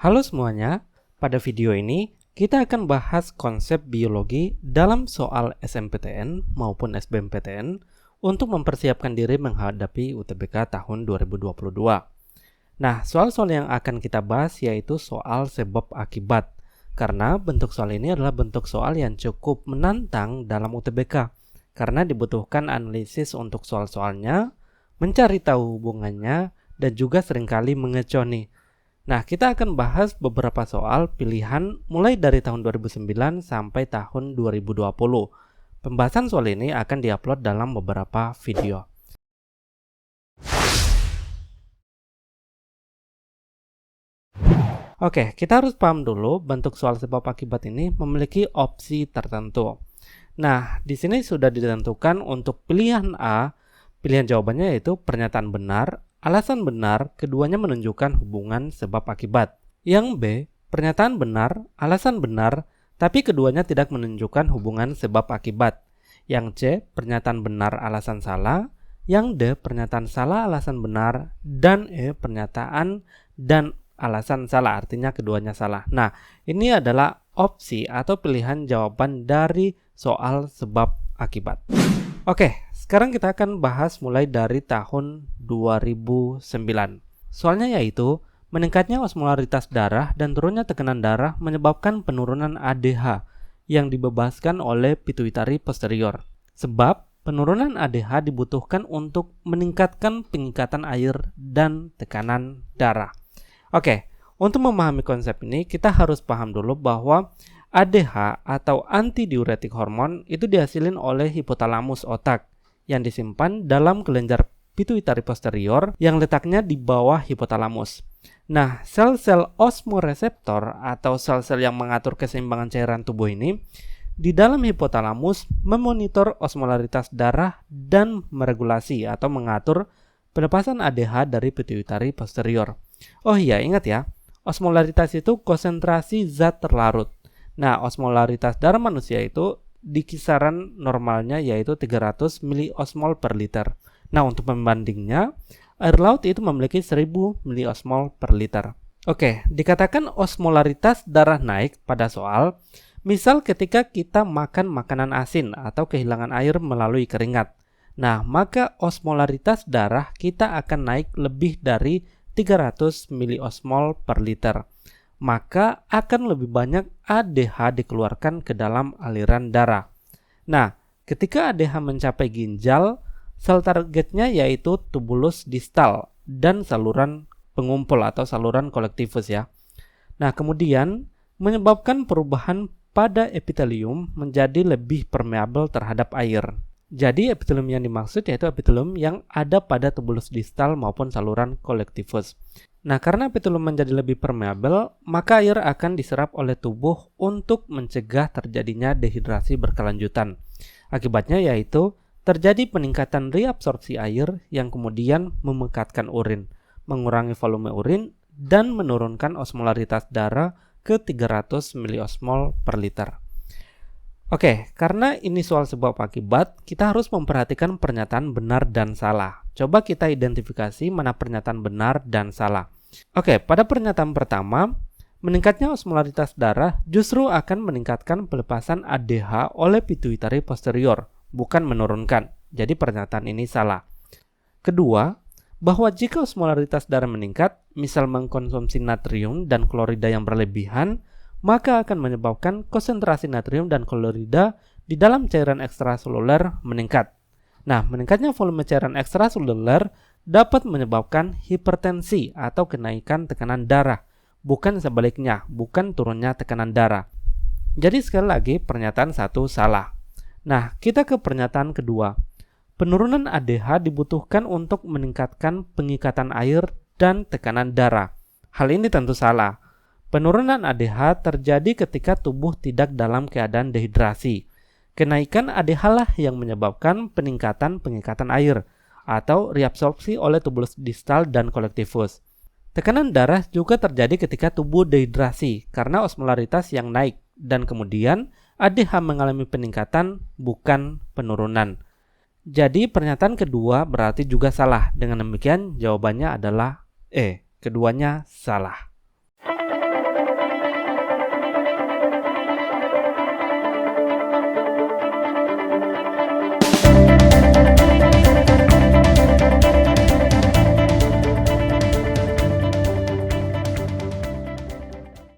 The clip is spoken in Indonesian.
Halo semuanya, pada video ini kita akan bahas konsep biologi dalam soal SNMPTN maupun SBMPTN untuk mempersiapkan diri menghadapi UTBK tahun 2022. Nah, soal-soal yang akan kita bahas yaitu soal sebab akibat, karena bentuk soal ini adalah bentuk soal yang cukup menantang dalam UTBK, karena dibutuhkan analisis untuk soal-soalnya, mencari tahu hubungannya, dan juga seringkali mengecoh nih. Nah, kita akan bahas beberapa soal pilihan mulai dari tahun 2009 sampai tahun 2020. Pembahasan soal ini akan diupload dalam beberapa video. Oke, kita harus paham dulu bentuk soal sebab akibat ini memiliki opsi tertentu. Nah, di sini sudah ditentukan untuk pilihan A, pilihan jawabannya yaitu pernyataan benar, alasan benar, keduanya menunjukkan hubungan sebab akibat. Yang B, pernyataan benar, alasan benar, tapi keduanya tidak menunjukkan hubungan sebab akibat. Yang C, pernyataan benar, alasan salah. Yang D, pernyataan salah, alasan benar. Dan E, pernyataan dan alasan salah, artinya keduanya salah. Nah, ini adalah opsi atau pilihan jawaban dari soal sebab akibat. Oke, sekarang kita akan bahas mulai dari tahun 2009. Soalnya yaitu, meningkatnya osmolaritas darah dan turunnya tekanan darah menyebabkan penurunan ADH yang dibebaskan oleh pituitari posterior. Sebab, penurunan ADH dibutuhkan untuk meningkatkan pengikatan air dan tekanan darah. Oke, untuk memahami konsep ini, kita harus paham dulu bahwa ADH atau antidiuretik hormon itu dihasilkan oleh hipotalamus otak yang disimpan dalam kelenjar pituitari posterior yang letaknya di bawah hipotalamus. Nah, sel-sel osmoreseptor atau sel-sel yang mengatur keseimbangan cairan tubuh ini di dalam hipotalamus memonitor osmolaritas darah dan meregulasi atau mengatur pelepasan ADH dari pituitari posterior. Oh iya, ingat ya, osmolaritas itu konsentrasi zat terlarut. Nah, osmolaritas darah manusia itu di kisaran normalnya yaitu 300 miliosmol per liter. Nah, untuk pembandingnya, air laut itu memiliki 1000 miliosmol per liter. Oke, dikatakan osmolaritas darah naik pada soal, misal ketika kita makan makanan asin atau kehilangan air melalui keringat. Nah, maka osmolaritas darah kita akan naik lebih dari 300 miliosmol per liter. Maka akan lebih banyak ADH dikeluarkan ke dalam aliran darah. Nah, ketika ADH mencapai ginjal, sel targetnya yaitu tubulus distal dan saluran pengumpul atau saluran kolektifus ya. Nah, kemudian menyebabkan perubahan pada epitelium menjadi lebih permeabel terhadap air. Jadi epitelium yang dimaksud yaitu epitelium yang ada pada tubulus distal maupun saluran kolektifus. Nah, karena epitelium menjadi lebih permeabel, maka air akan diserap oleh tubuh untuk mencegah terjadinya dehidrasi berkelanjutan. Akibatnya yaitu terjadi peningkatan reabsorpsi air yang kemudian memekatkan urin, mengurangi volume urin, dan menurunkan osmolaritas darah ke 300 miliosmol per liter. Oke, karena ini soal sebab akibat, kita harus memperhatikan pernyataan benar dan salah. Coba kita identifikasi mana pernyataan benar dan salah. Oke, pada pernyataan pertama, meningkatnya osmolaritas darah justru akan meningkatkan pelepasan ADH oleh pituitari posterior, bukan menurunkan. Jadi pernyataan ini salah. Kedua, bahwa jika osmolaritas darah meningkat, misal mengkonsumsi natrium dan klorida yang berlebihan, maka akan menyebabkan konsentrasi natrium dan klorida di dalam cairan ekstraseluler meningkat. Nah, meningkatnya volume cairan ekstraseluler dapat menyebabkan hipertensi atau kenaikan tekanan darah, bukan sebaliknya, bukan turunnya tekanan darah. Jadi sekali lagi pernyataan satu salah. Nah, kita ke pernyataan kedua. Penurunan ADH dibutuhkan untuk meningkatkan pengikatan air dan tekanan darah. Hal ini tentu salah. Penurunan ADH terjadi ketika tubuh tidak dalam keadaan dehidrasi. Kenaikan ADH lah yang menyebabkan peningkatan pengikatan air atau reabsorpsi oleh tubulus distal dan kolektifus. Tekanan darah juga terjadi ketika tubuh dehidrasi karena osmolaritas yang naik dan kemudian ADH mengalami peningkatan bukan penurunan. Jadi pernyataan kedua berarti juga salah. Dengan demikian jawabannya adalah E. Keduanya salah.